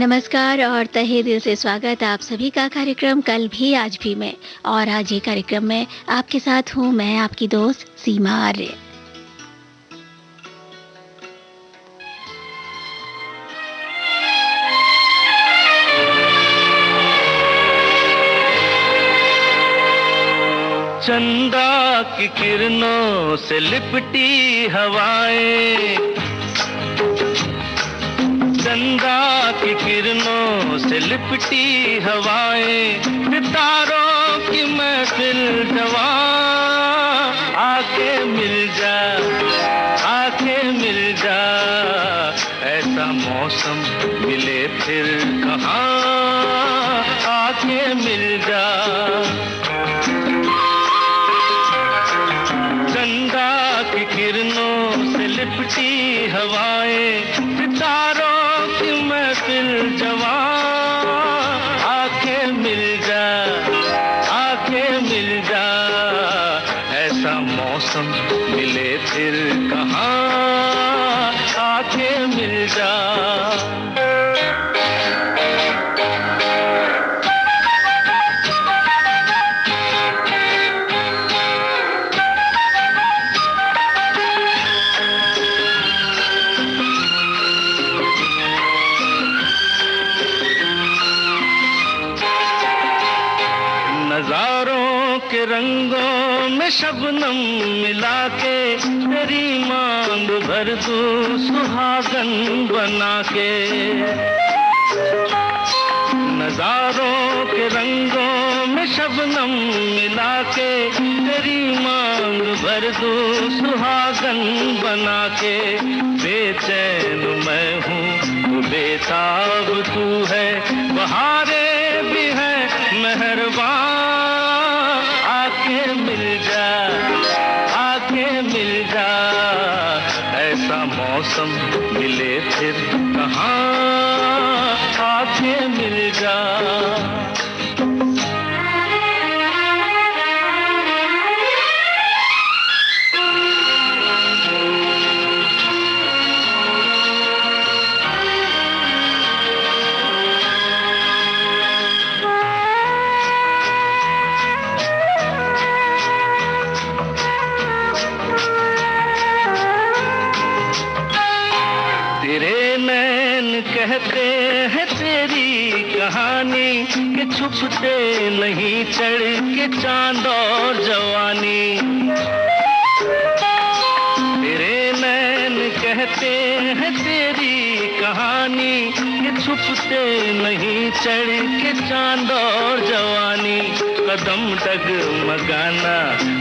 नमस्कार और तहे दिल से स्वागत आप सभी का कार्यक्रम कल भी आज भी में। और आज ये कार्यक्रम में आपके साथ हूँ मैं आपकी दोस्त सीमा आर्य। चंदा की किरणों से लिपटी हवाएं, चंदा की किरणों से लिपटी हवाएं, सितारों की महफिल जवां, आके मिल जा, आके मिल जा, ऐसा मौसम मिले फिर कहाँ, आके मिल जा। चंदा की किरणों से लिपटी हवाएं, सितारों की महफिल जवां, आके मिल जा, आके मिल जा, ऐसा मौसम मिले फिर कहाँ, आके मिल जा। नज़ारों के रंगों में शबनम मिला के, तेरी मांग भर दूं सुहागन बना के। नज़ारों के रंगों में शबनम मिला के, तेरी मांग भर दूं सुहागन बना के। बेचैन मैं हूँ तो बेताब तू है, बहारें भी है मेहरबान, आके मिल जा, आके मिल जा, ऐसा मौसम मिले फिर कहाँ, आके मिल जा। कहते हैं तेरी कहानी कि छुपते नहीं चढ़ के चांद और जवानी। तेरे नैन कहते हैं तेरी कहानी कि छुपते नहीं चढ़ के चांद और जवानी। कदम डगमगाना,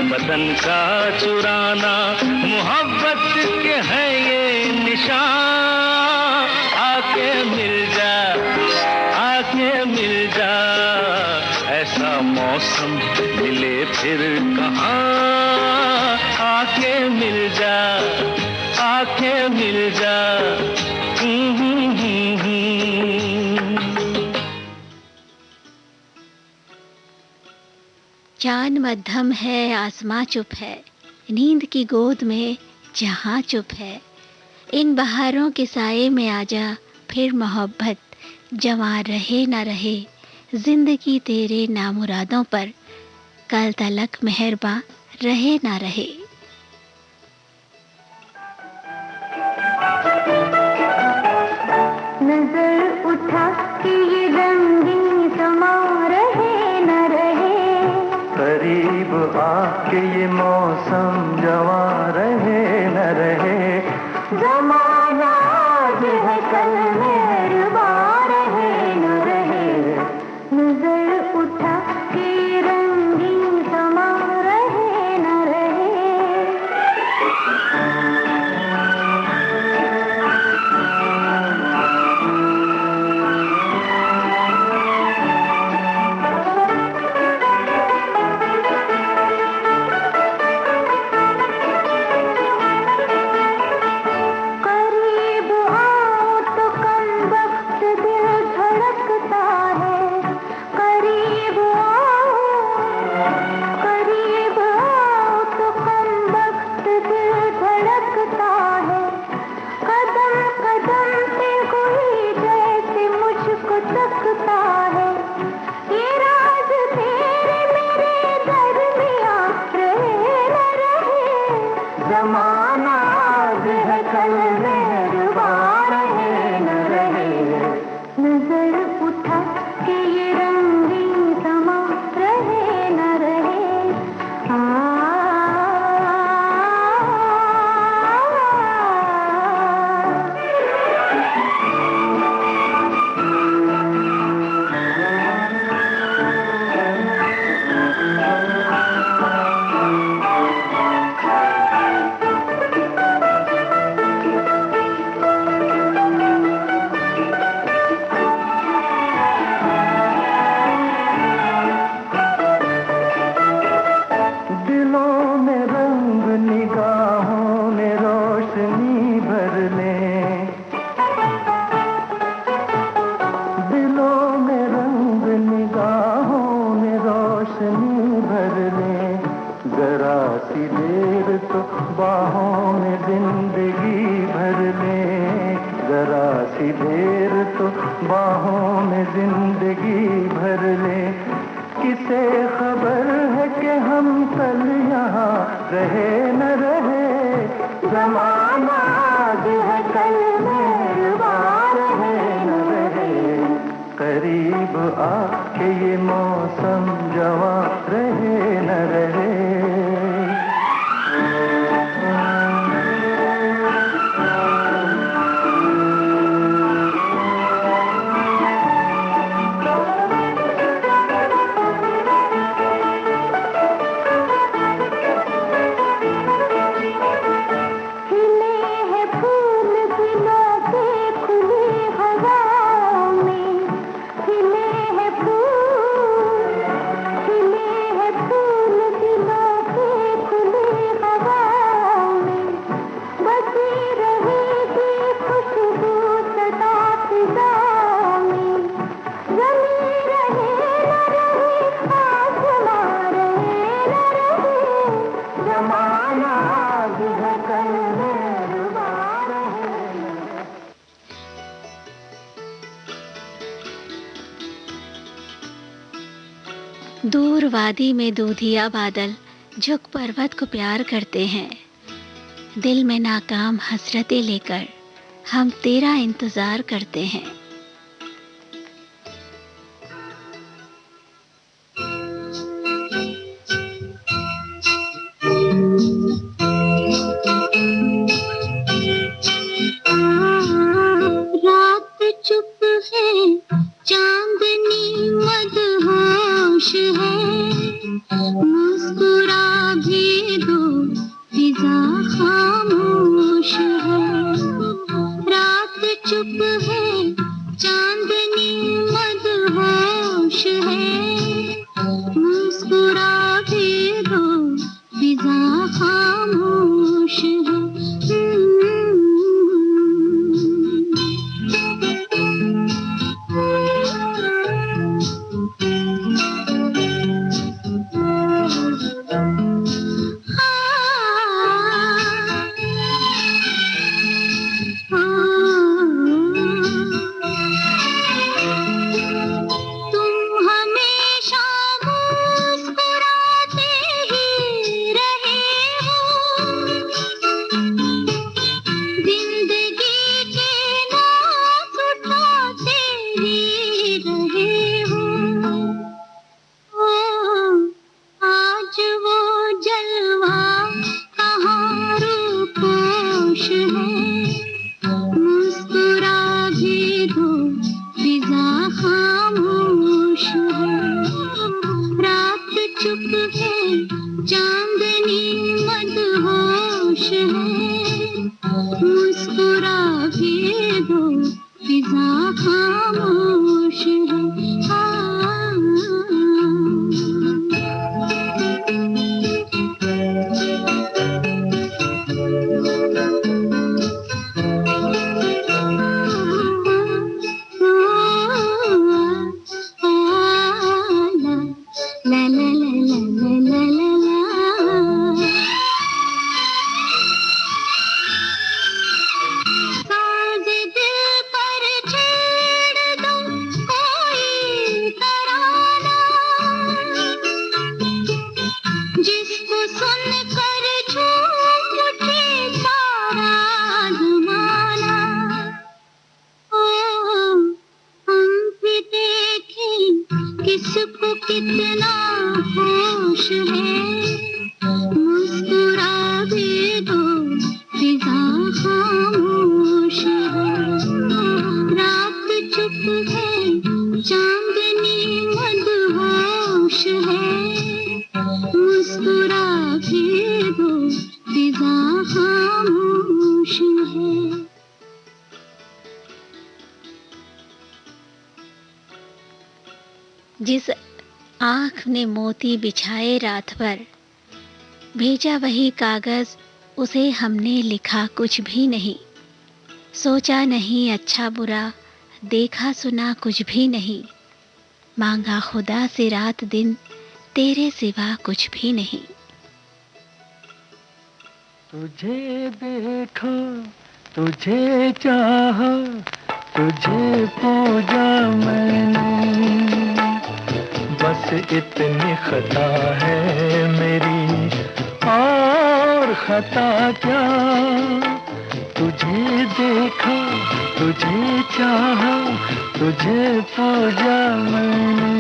बदन का चुराना, मोहब्बत के है ये निशान, आके मिल जा, आके मिल जा, ऐसा मौसम मिले फिर कहाँ, आके मिल जा, आके मिल जा। चांद मध्यम है, आसमां चुप है, नींद की गोद में जहां चुप है। इन बहारों के साए में आजा, फिर मोहब्बत जवां रहे ना रहे। जिंदगी तेरे नामुरादों पर कल तलक मेहरबान रहे ना रहे। नजर उठा कि ये रंगीन समा रहे न रहे, करीब आके ये मौसम जवां रहे न रहे। जमाना आज है कल मेहरबान रहे न रहे। नजर उठा कि रंगीन समा रहे न रहे। नजर उठा के ये रंगीन समा रहे न रहे। दूर वादी में दूधिया बादल झुक पर्वत को प्यार करते हैं। दिल में नाकाम हसरतें लेकर हम तेरा इंतजार करते हैं। रात चुप है, चांदनी मदहोश है, मुस्कुरा भी दो फिजा खामोश है। रात चुप है, चांदनी मदहोश है, मुस्कुरा भी दो फिजा खामोश है। किसको कितना होश है, मुस्कुरा भी दो फिजा खामोश है। रात चुप है, चांदनी मदहोश है, मुस्कुरा भी दो फिजा खामोश है। जिस आँख ने मोती बिछाए रात भर, भेजा वही कागज, उसे हमने लिखा कुछ भी नहीं। सोचा नहीं अच्छा बुरा, देखा सुना कुछ भी नहीं। मांगा खुदा से रात दिन, तेरे सिवा कुछ भी नहीं। तुझे देखा, तुझे चाहा, तुझे पूजा मैंने, बस इतनी खता है मेरी, और खता क्या। तुझे देखा, तुझे चाहा, तुझे पूजा मैंने,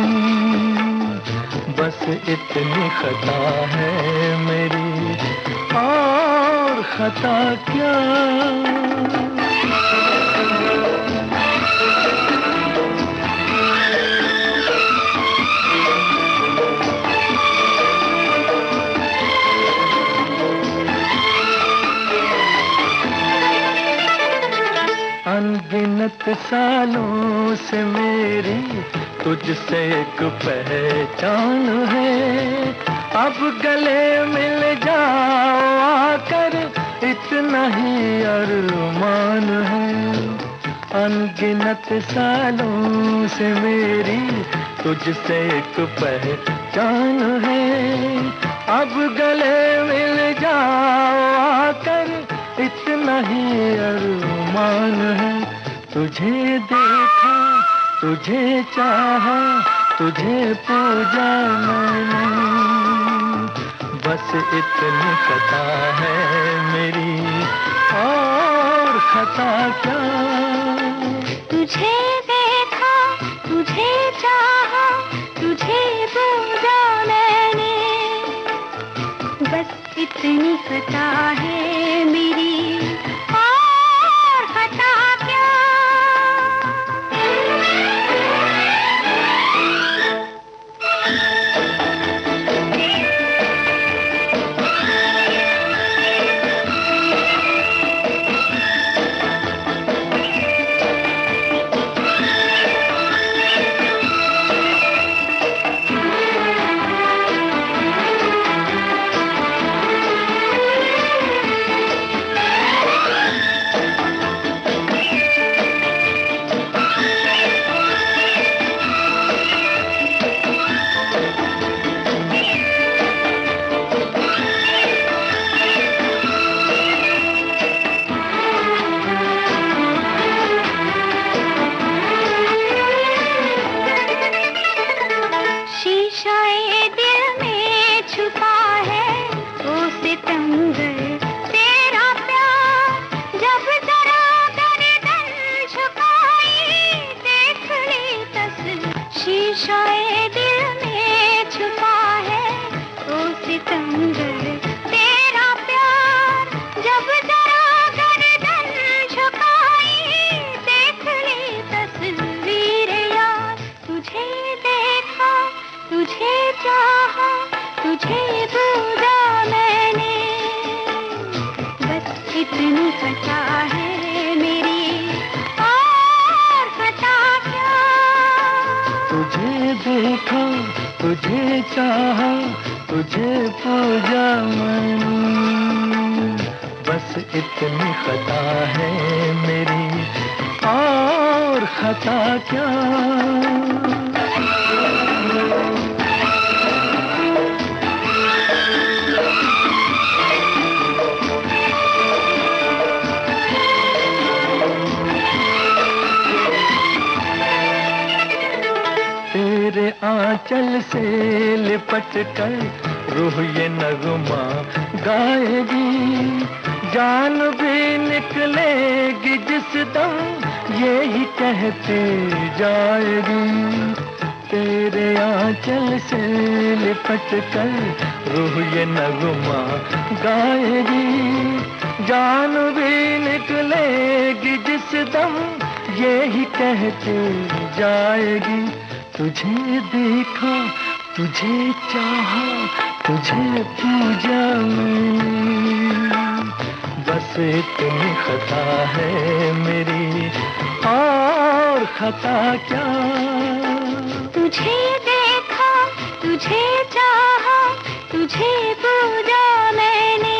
बस इतनी खता है मेरी, और खता क्या। अनगिनत सालों से मेरी तुझसे एक पहचान है, अब गले मिल जाओ आकर, इतना ही अरमान है। अनगिनत सालों से मेरी तुझसे एक पहचान है, अब गले मिल जाओ आकर, इतना ही अरमान है। तुझे देखा, तुझे चाहा, तुझे पूजा मैंने, बस इतनी खता है मेरी, और खता क्या। तुझे देखा, तुझे चाहा, तुझे पूजा मैंने, बस इतनी खता है मेरी, और खता क्या। देखा, तुझे चाहा, तुझे पूजा मैंने, बस इतनी खता है मेरी, और खता क्या। तेरे आंचल से लिपट कर रूह ये नगमा गाएगी, जान भी निकलेगी जिस दम यही कहते जाएगी। तेरे आंचल से लिपट कर रूह ये नगमा गाएगी। जान भी निकलेगी जिस दम ये ही कहते जाएगी। तुझे देखा, तुझे चाहा, तुझे पूजा मैंने, बस इतनी खता है मेरी, और खता क्या। तुझे देखा, तुझे चाहा, तुझे पूजा मैंने,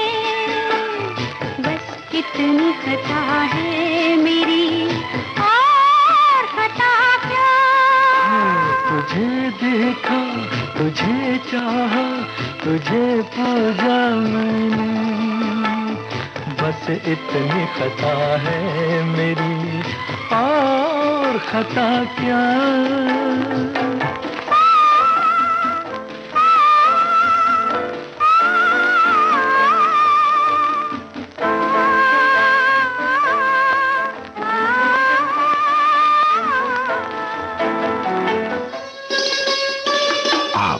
बस इतनी खता है मेरी, और खता क्या। तुझे देखा, तुझे चाहा, तुझे पूजा मैंने, बस इतनी खता है मेरी, और खता क्या।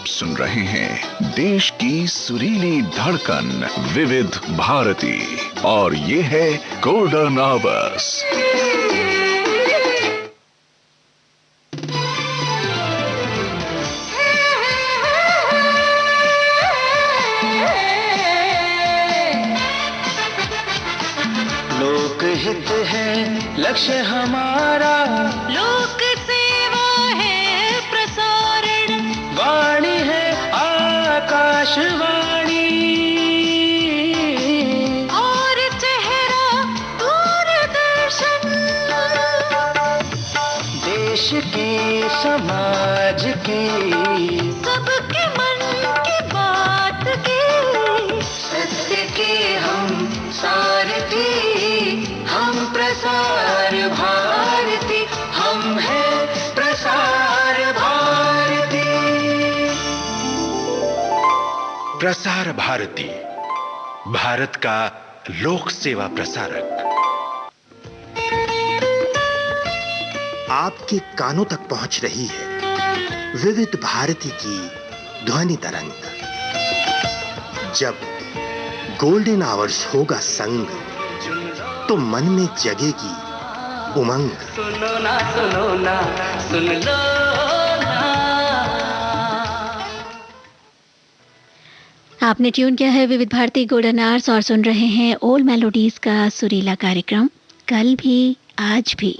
सुन रहे हैं देश की सुरीली धड़कन विविध भारती, और ये है गोल्डन आवर्स। लोकहित है लक्ष्य हमारा, लोक सेवा है प्रसारण, वाणी है आकाशवाणी, और चेहरा दूरदर्शन। देश की समाज की सबके मन की बात की, सत्य के हम सारथी, हम प्रसार भारती, हम हैं प्रसार भारती। प्रसार भारती, भारत का लोक सेवा प्रसारक। आपके कानों तक पहुंच रही है विविध भारती की ध्वनि तरंग। जब गोल्डन आवर्स होगा संग, तो मन में जगेगी उमंग। सुनो ना, सुनो ना, सुन लो ना। आपने ट्यून किया है विविध भारती गोल्डन आवर्स और सुन रहे हैं ओल्ड मेलोडीज का सुरीला कार्यक्रम, कल भी आज भी।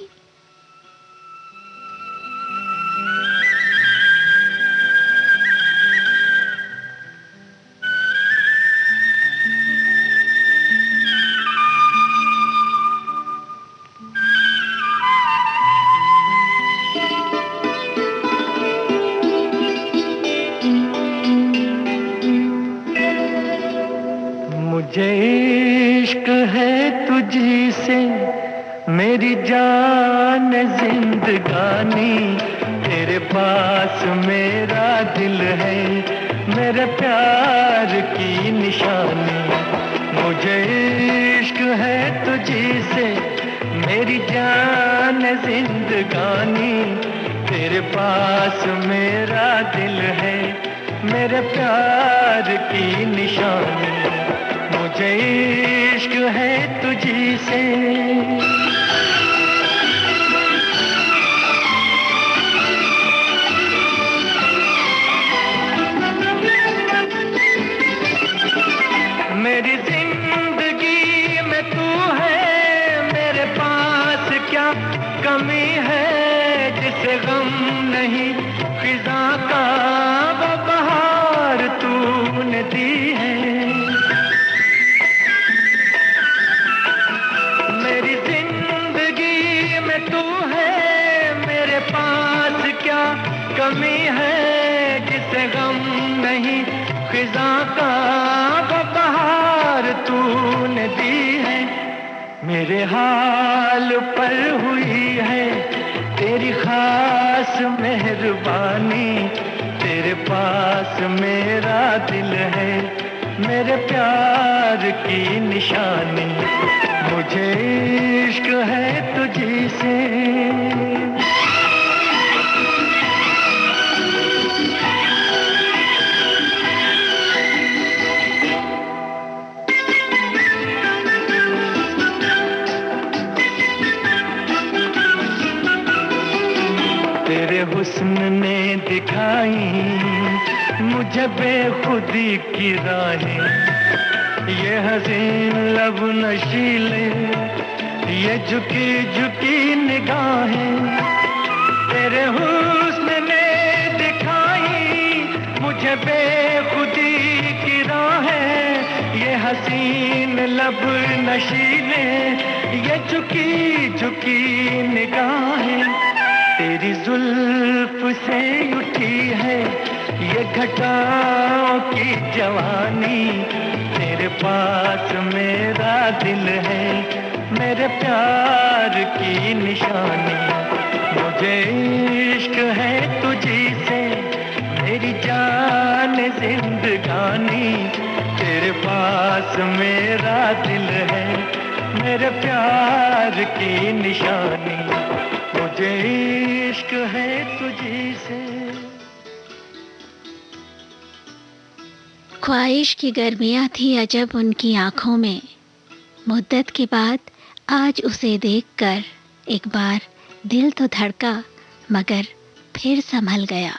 मुझे इश्क है तुझी से मेरी जान जिंदगानी, तेरे पास मेरा दिल है मेरे प्यार की निशानी। मुझे इश्क है तुझी से मेरी जान जिंदगानी, तेरे पास मेरा दिल है मेरे प्यार की निशानी। मुझे इश्क है तुझी से। मेरी जिंदगी में तू है, मेरे पास क्या कमी है जिसे गम नहीं, खिजा का वो बहार तूने दी है। मेरी जिंदगी में तू है, मेरे पास क्या कमी है जिसे गम नहीं, खिजा का वो बहार तूने दी है। मेरे हाल पर हुई है तेरी खास मेहरबानी, तेरे पास मेरा दिल है मेरे प्यार की निशानी। मुझे इश्क है तुझी से। तेरे हुस्न ने दिखाई मुझे बेखुदी की राहें, ये हसीन लब नशीले, ये झुकी झुकी निगाहें। तेरे हुस्न ने दिखाई मुझे बेखुदी की राहें, ये हसीन लब नशीले, ये झुकी झुकी निगाहें। तेरी जुल्फ से उठी है ये घटाओं की जवानी, तेरे पास मेरा दिल है, मेरे प्यार की निशानी। मुझे इश्क है तुझी से मेरी जान जिंदगानी, तेरे पास मेरा दिल है, मेरे प्यार की निशानी। मुझे इश्क है तुझी से। ख्वाहिश की गर्मियाँ थी अजब उनकी आंखों में, मुद्दत के बाद आज उसे देखकर एक बार दिल तो धड़का मगर फिर संभल गया।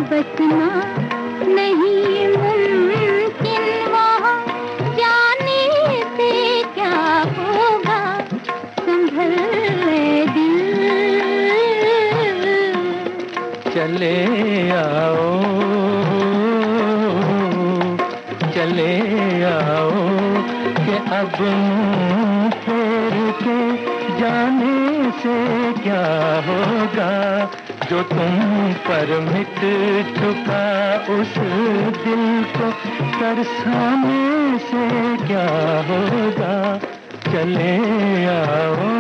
बचना नहीं मुमकिन, वहाँ जाने से क्या होगा, संभल ले दिल। चले आओ कि अब मुँह फेर के जाने से क्या होगा, जो तुम पर मिट चुका उस दिल को तरसाने से क्या होगा। चले आओ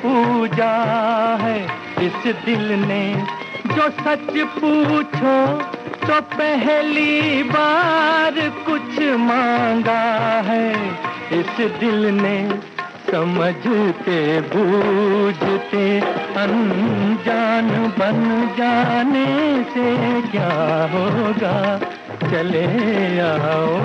पूजा है इस दिल ने, जो सच पूछो तो पहली बार कुछ मांगा है इस दिल ने। समझते बूझते अनजान बन जाने से क्या होगा। चले आओ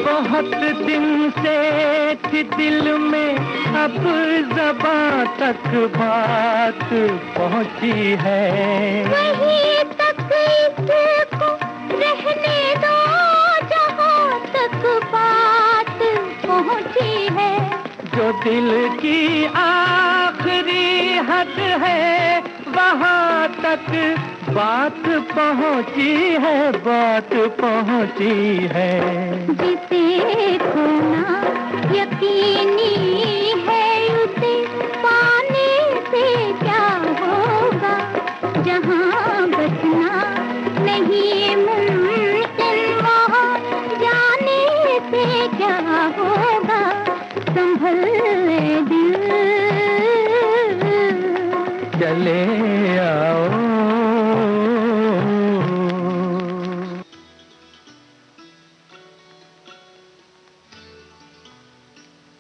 बहुत दिन से थी दिल में, अब ज़बां तक बात पहुंची है। वहीं तक इसको रहने दो जहां तक बात पहुंची है। जो दिल की आखिरी हद है वहां तक बात पहुंची है, बात पहुंची है। जिसे खोना यकीनी है उसे पाने से क्या होगा, जहां बचना नहीं मुमकिन वहाँ जाने से क्या होगा। संभल ले दिल, चले आओ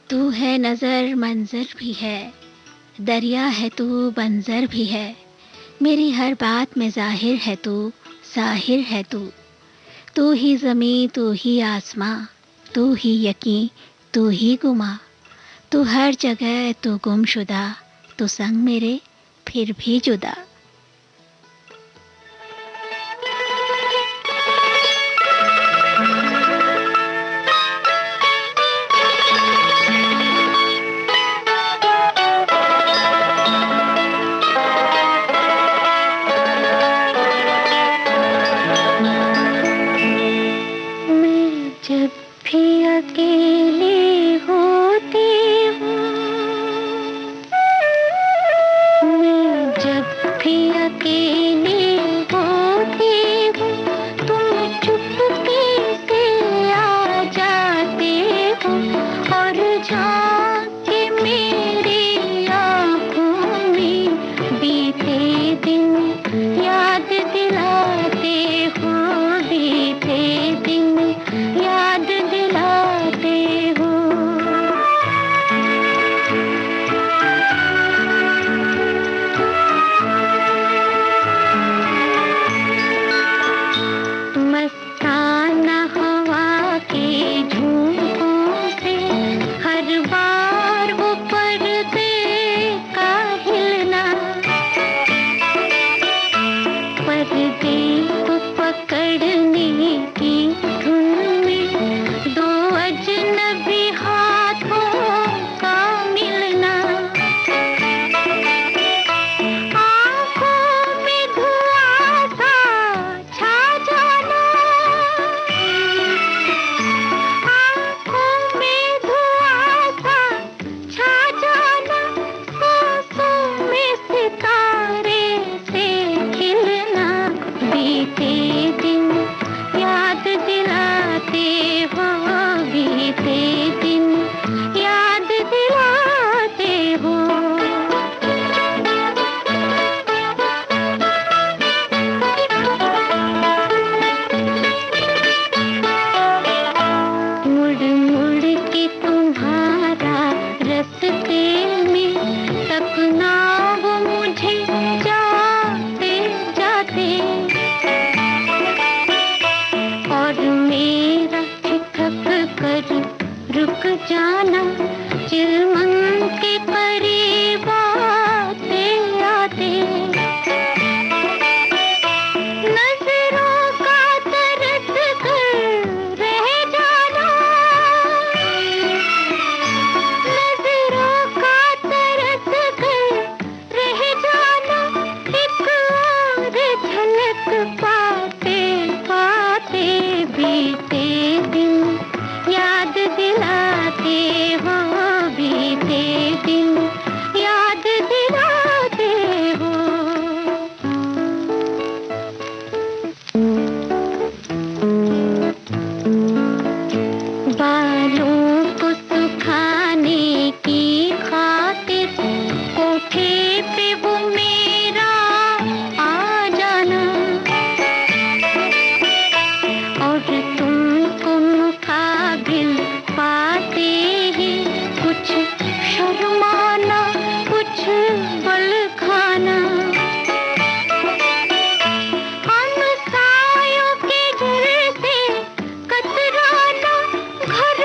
तू है नजर मंजर भी है, दरिया है तू बंजर भी है, मेरी हर बात में जाहिर है तू, जाहिर है तू। तू ही ज़मीं, तू ही आसमां, तू ही यकीन, तू ही गुमा, तू हर जगह, तू गुमशुदा, तू संग मेरे फिर भी जुदा। जब भी अकेली होती हूँ, मैं जब भी अकेली होती हूँ, तुम चुपके से आ जाते हो और झांके मेरी आँखों में बीते दिन याद दिलाते हो, बीते दिन याद दिलाते हो। मस्ताना हवा के झोंकों से हर बार वो पर्दे का हिलना, पर्दे को पकड़ने की धुन में दो अजनबी हाथों का मिलना, आँखों में धुआं सा छा जाना, आँखों में धुआं सा छा जाना, सांसों में सितारे से खिलना, बीते दिन याद दिलाते हो, बीते दिन याद दिलाते हो। मुड़ मुड़ के तुम्हारा रस्ते में सपना वो मुझे जाते जाते, और मेरा ठिठक कर रुक जाना, चिलमन के करीब आते आते, नजरों का तरस कर रह जाना, नजरों का तरस कर रह जाना, एक और झलक पाते पाते बीते दिन याद दिलाते हो, बीते दिन याद दिलाते हो। बालों को सुखाने की खातिर कोठे पे वो मेरा आ जाना, और तुमको मुकाबिल पाते ही कुछ शर्माना, कुछ बल खाना, हमसायों के घर से कतराना, घर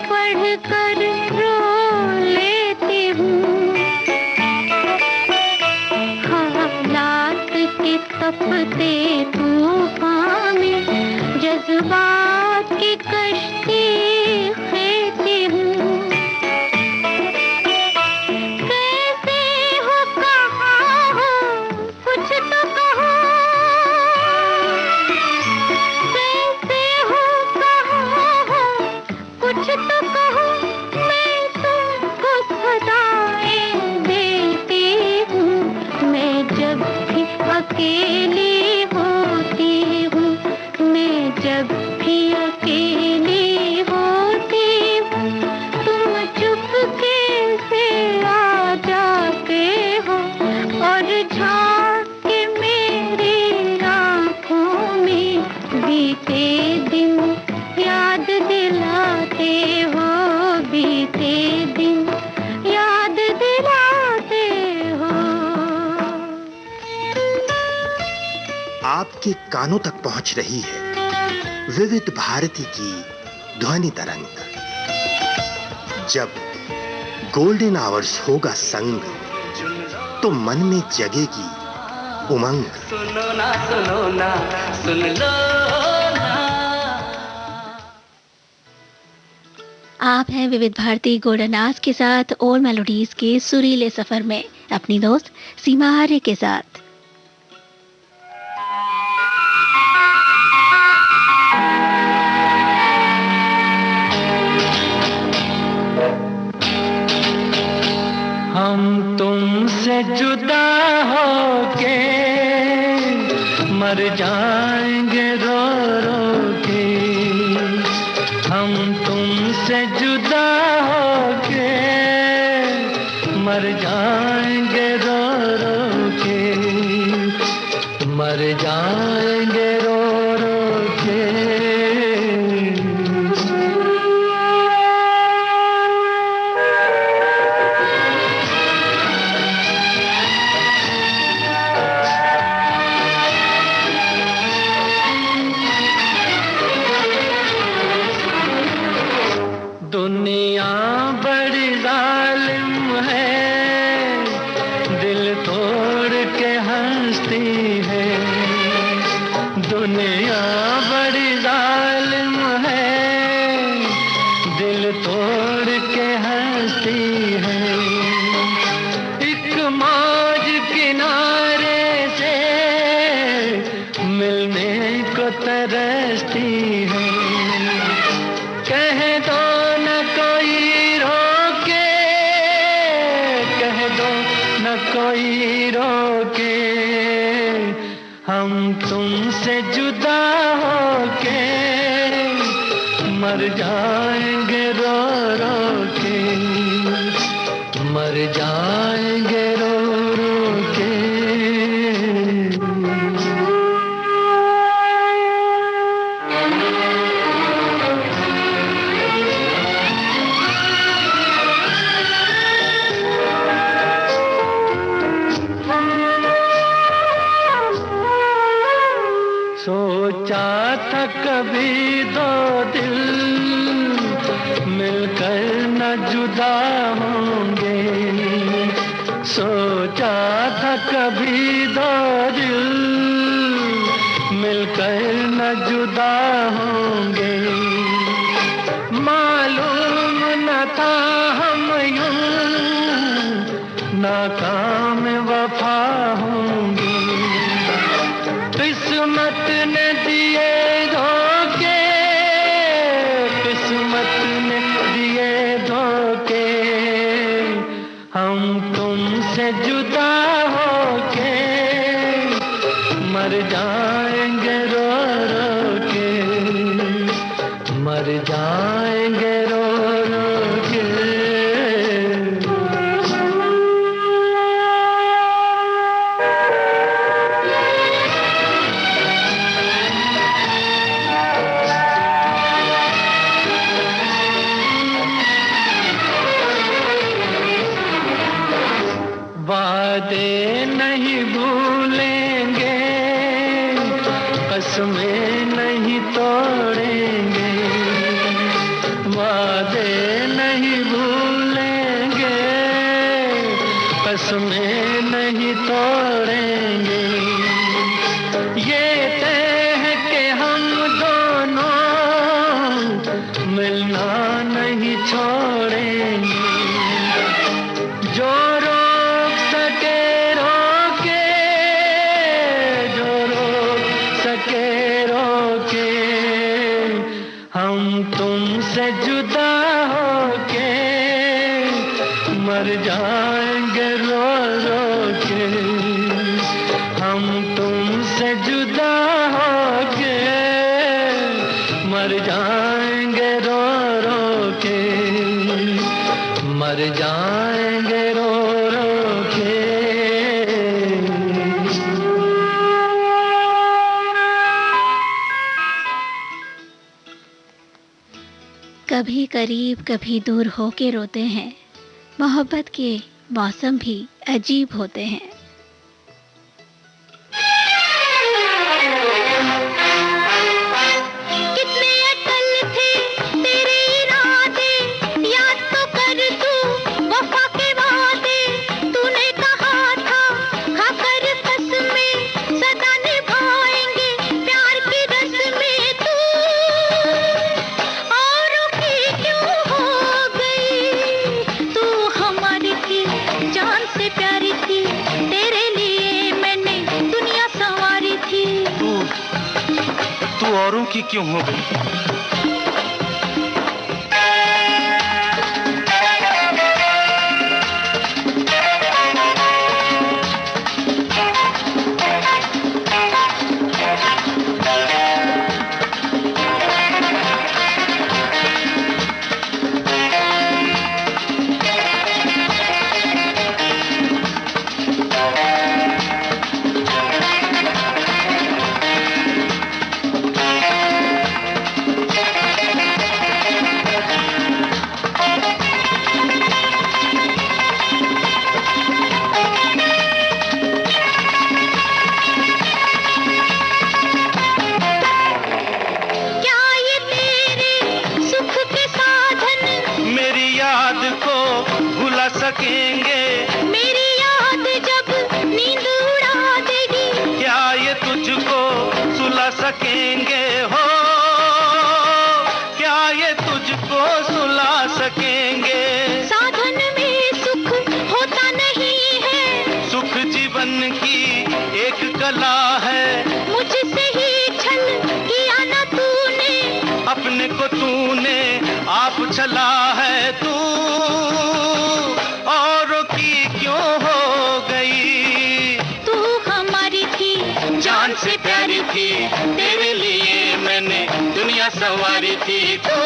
पढ़ कर रो लेती हूँ। हालात के तपते तूफान में जज्बात की कश्ती खेती हूँ। कैसे हो कहाँ हो कुछ तो कहो, कैसे हो कहाँ हो कुछ तो कहो, मैं तुमको सदाएं देती हूँ। मैं जब भी अकेली होती हूँ, मैं जब भी अकेली होती हूँ, तुम चुपके से आ जाते हो और झांक के मेरी आँखों में बीते दिन याद दिलाते हो, बीते दिन याद दिलाते हो। आपके कानों तक पहुंच रही है विविध भारती की ध्वनि तरंग। जब गोल्डन आवर्स होगा संग, तो मन में जगेगी उमंग। सुनो ना सुन लो ना। आप हैं विविध भारती गोल्डन आवर्स के साथ और मेलोडीज के सुरीले सफर में अपनी दोस्त सीमा आर्य के साथ। हम तुमसे जुदा होके मर जाएंगे रो रो के। हम तुमसे जुदा होके मर जाएंगे रो रो के, मर जाएंगे रो रो के। दुनिया बड़ी जालिम है, दिल तोड़ के हंसती है। दुनिया बड़ी जालिम है, दिल तोड़ के हंसती है। एक मौज किनारे से मिलने को तरसती है। कह दो न कोई रोके, कह दो न कोई रोके। हम तुमसे जुदा होके मर जाएंगे रो रो के, मर जाएंगे रो रो के। सोचा था कभी दो दिल मिलकर न जुदा होंगे। सोचा था कभी दो दिल मिलकर न जुदा होंगे। मालूम न था हम यूं नाकाम वफा होंगे। किस्मत ने दिए धोखे, किस्मत ने दिए धोखे। हम तुमसे जुदा होके मर जाएंगे रो रो के, मर जाएंगे रो रो के। वादे नहीं भूलेंगे नहीं भूलेंगे, कसमें नहीं तोड़ेंगे। ये तय है कि हम दोनों मिलना नहीं छोड़ेंगे। जो रोक सके रोके, जो रोक सके रोके, हम तुमसे जुदा होके मर जाएंगे रो रो के। हम तुमसे जुदा होके मर जाएंगे रो रो के, मर जाएंगे रो रो के। कभी करीब कभी दूर होके रोते हैं। मोहब्बत के मौसम भी अजीब होते हैं। कितने अटल थे तेरे इरादे, याद तो कर तू वफा के वादे। तूने कहा था खाकर कसमें सदा निभाएंगे प्यार की रस्में। तू औरों की क्यों हो गई, तू हमारी थी जान से प्यारी थी। तेरे लिए मैंने दुनिया संवारी थी। तू औरों की क्यों हो गई? सकेंगे मेरी याद जब नींद उड़ा देगी, क्या ये तुझको सुला सकेंगे हो, क्या ये तुझको सुला सकेंगे। साधन में सुख होता नहीं है, सुख जीवन की एक कला है। मुझसे ही छल किया न तूने, अपने को तूने आप छला है। तू औरों की क्यों हो गई, तू हमारी थी जान से प्यारी थी। तेरे लिए मैंने दुनिया संवारी थी। तू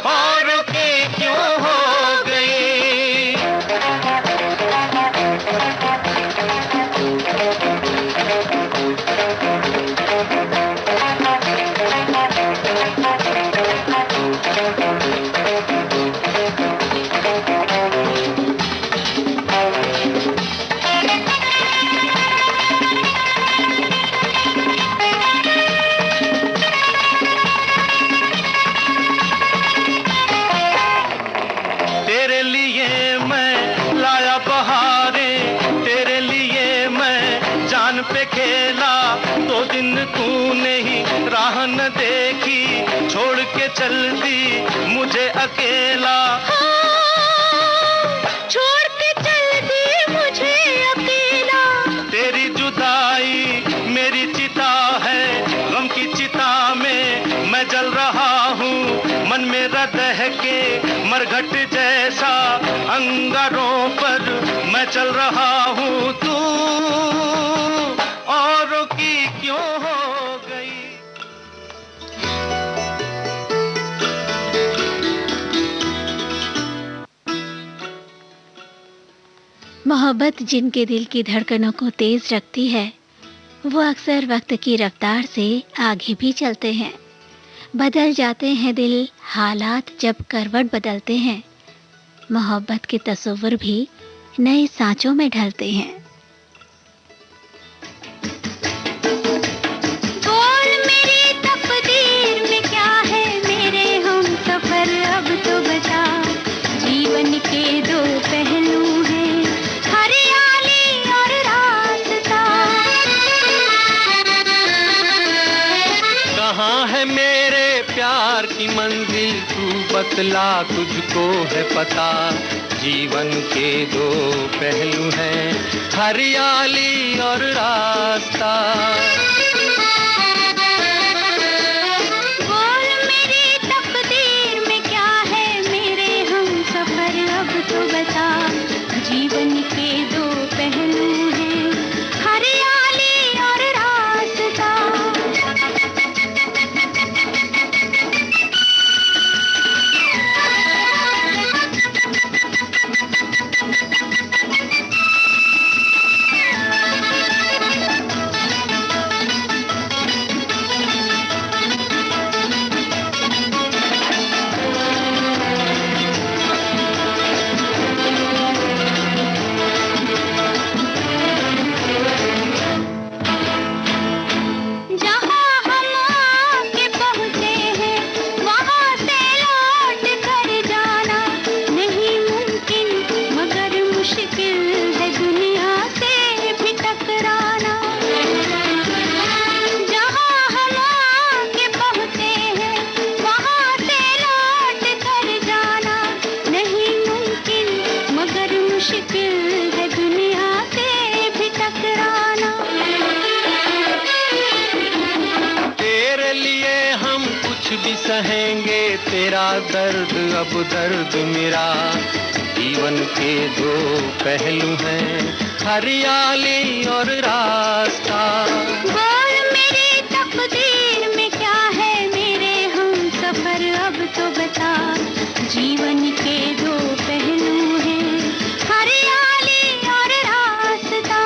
औरों की क्यों हो गई। तेरे लिए मैं लाया बहारें, तेरे लिए मैं जान पे खेला। 2 दिन तूने ही राह न देखी, छोड़ के चल दी मुझे अकेला। छोड़ के चल दी मुझे अकेला। तेरी जुदाई मेरी चिता है, गम की चिता में मैं जल रहा हूँ। मन मेरा दह के मरघट जैसा अंगारों पर मैं चल रहा हूँ। तू औरों की क्यों हो गई। मोहब्बत जिनके दिल की धड़कनों को तेज रखती है, वो अक्सर वक्त की रफ्तार से आगे भी चलते हैं। बदल जाते हैं दिल, हालात जब करवट बदलते हैं। मोहब्बत के तस्वीर भी नए सांचों में ढलते हैं। बोल मेरी तकदीर में क्या है, मेरे हम सफर मंजिल तू बतला, तुझको है पता। जीवन के दो पहलू हैं, हरियाली और रास्ता। बोल मेरी तकदीर में क्या है, मेरे हम सफर अब तो बता। जीवन के दो पहलू हैं, हरियाली और रास्ता। सहेंगे तेरा दर्द अब दर्द मेरा। जीवन के दो पहलू हैं, हरियाली और रास्ता। बोल मेरी तकदीर में क्या है, मेरे हम सफर अब तो बता। जीवन के दो पहलू हैं, हरियाली और रास्ता।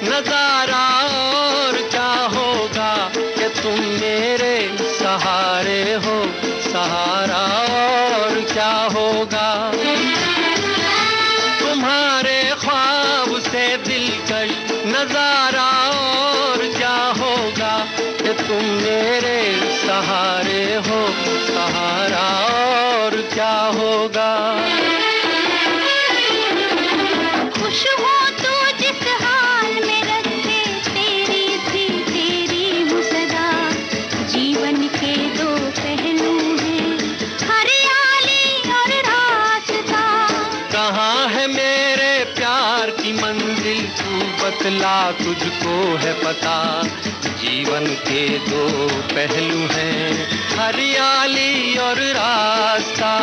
नजारा और क्या होगा कि तुम मेरे सहारे हो, सहारा और क्या होगा। तुम्हारे ख्वाब से दिलकश नजारा और क्या होगा कि तुम मेरे सहारे हो, सहारा और क्या होगा। खुश हो तू जिस हाल में रखे, तेरी थी तेरी हूँ सदा। जीवन के दो पहलू हैं, हरियाली और रास्ता। कहाँ है मेरे प्यार की मंजिल तू बतला, तुझको है पता। जीवन के दो पहलू हैं, हरियाली और रास्ता।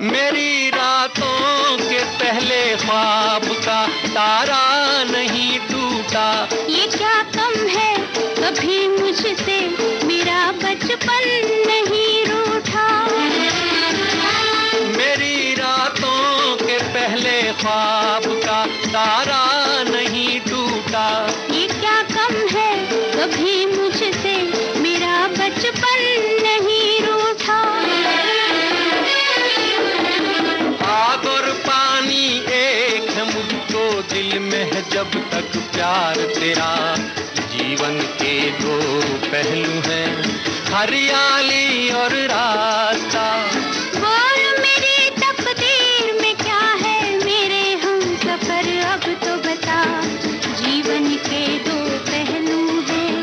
मेरी रातों के पहले ख्वाब का तारा नहीं टूटा। ये क्या कम है, कभी मुझसे मेरा बचपन नहीं रूठा। मेरी रातों के पहले ख्वाब का तारा नहीं टूटा। ये क्या कम है, कभी मुझसे मेरा बचपन नहीं रूठा। आग और पानी एक है मुझको दिल में है जब तक प्यार तेरा। जीवन के दो पहलू हैं, हरियाली और रास्ता। बोल मेरी तकदीर में क्या है, मेरे हम सफर अब तो बता। जीवन के दो पहलू हैं,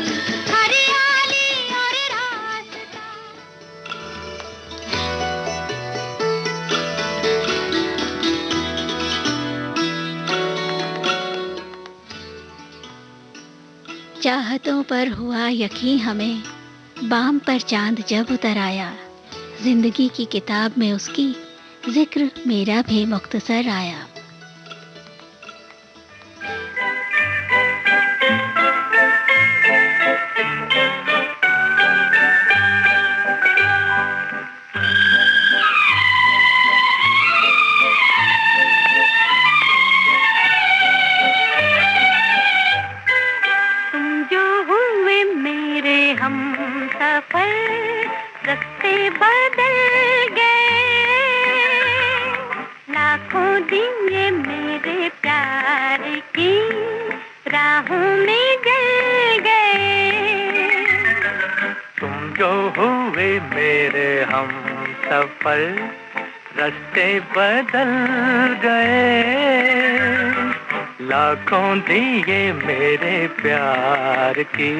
हरियाली और रास्ता। चाहतों पर हुआ यकीन हमें, बाम पर चांद जब उतर आया। जिंदगी की किताब में उसकी जिक्र मेरा भी मुख्तसर आया। सफर रास्ते बदल गए, लाखों दिए मेरे प्यार की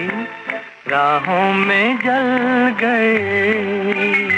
राहों में जल गए।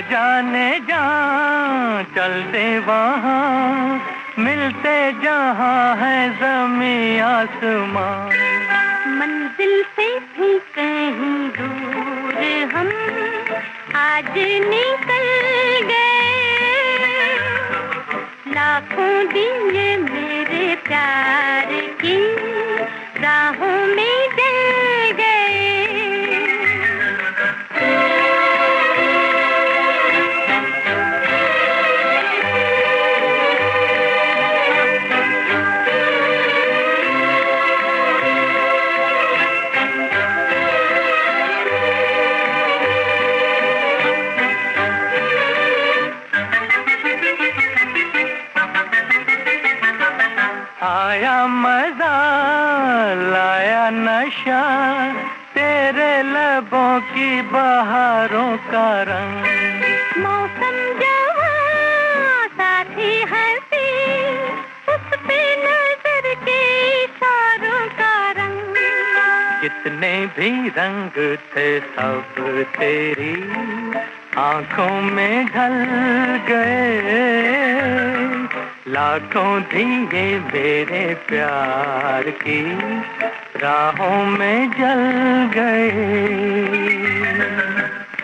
जाने जा चल दे वहाँ, मिलते जहाँ है ज़मीं आसमां। मंजिल से भी कहीं दूर हम आज निकल गए, लाखों दिए मेरे प्यार की राहों में जल गए। आया मजा लाया नशा, तेरे लबों की बहारों का रंग। मौसम जवां साथी हंसी, उस पे नजर के इशारों का रंग। जितने भी रंग थे सब तेरी आंखों में ढल गए, लाखों दिए मेरे प्यार की राहों में जल गए।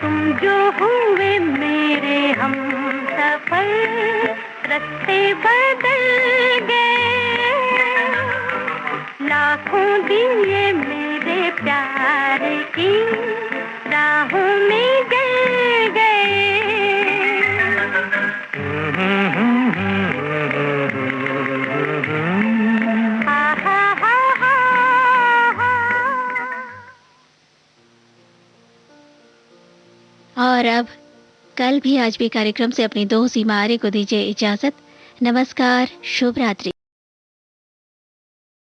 तुम जो हुए मेरे हम सफर, रास्ते बदल गए, लाखों दिए मेरे प्यार की राहों में जल गए। और अब कल भी आज भी कार्यक्रम से अपनी दोस्त सीमा आर्य को दीजिए इजाजत। नमस्कार, शुभ रात्रि।